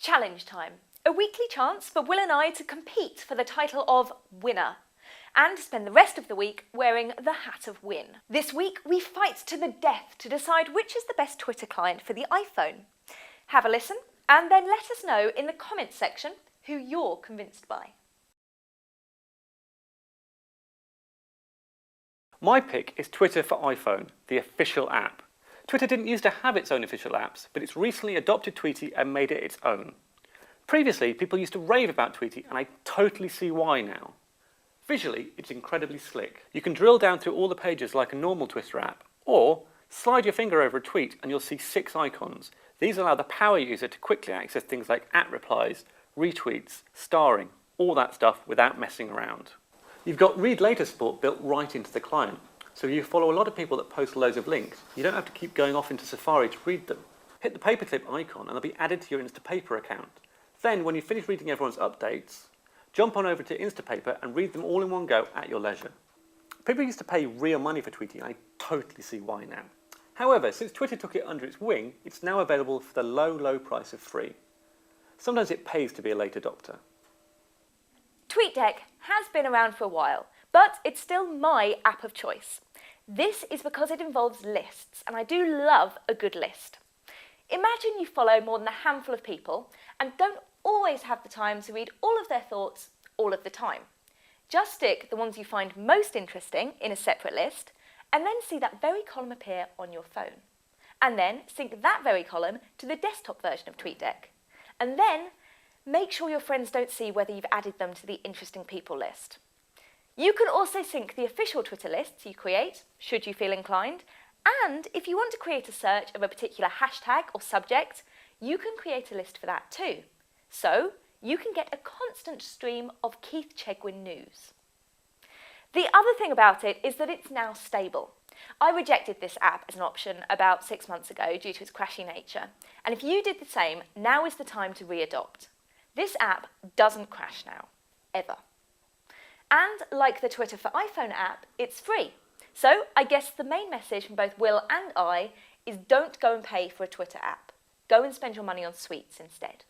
Challenge time. A weekly chance for Will and I to compete for the title of winner and spend the rest of the week wearing the hat of win. This week we fight to the death to decide which is the best Twitter client for the iPhone. Have a listen and then let us know in the comments section who you're convinced by. My pick is Twitter for iPhone, the official app. Twitter didn't used to have its own official apps, but it's recently adopted Tweety and made it its own. Previously, people used to rave about Tweety, and I totally see why now. Visually, it's incredibly slick. You can drill down through all the pages like a normal Twitter app, or slide your finger over a tweet and you'll see 6 icons. These allow the power user to quickly access things like @replies, retweets, starring, all that stuff without messing around. You've got read later support built right into the client. So if you follow a lot of people that post loads of links, you don't have to keep going off into Safari to read them. Hit the paperclip icon and they'll be added to your Instapaper account. Then when you finish reading everyone's updates, jump on over to Instapaper and read them all in one go at your leisure. People used to pay real money for tweeting, and I totally see why now. However, since Twitter took it under its wing, it's now available for the low price of free. Sometimes it pays to be a late adopter. TweetDeck has been around for a while, but it's still my app of choice. This is because it involves lists, and I do love a good list. Imagine you follow more than a handful of people and don't always have the time to read all of their thoughts all of the time. Just stick the ones you find most interesting in a separate list and then see that very column appear on your phone. And then sync that very column to the desktop version of TweetDeck. And then make sure your friends don't see whether you've added them to the interesting people list. You can also sync the official Twitter lists you create, should you feel inclined, and if you want to create a search of a particular hashtag or subject, you can create a list for that too. So you can get a constant stream of Keith Chegwin news. The other thing about it is that it's now stable. I rejected this app as an option about 6 months ago due to its crashy nature, and if you did the same, now is the time to re-adopt. This app doesn't crash now, ever. And like the Twitter for iPhone app, it's free. So I guess the main message from both Will and I is don't go and pay for a Twitter app. Go and spend your money on sweets instead.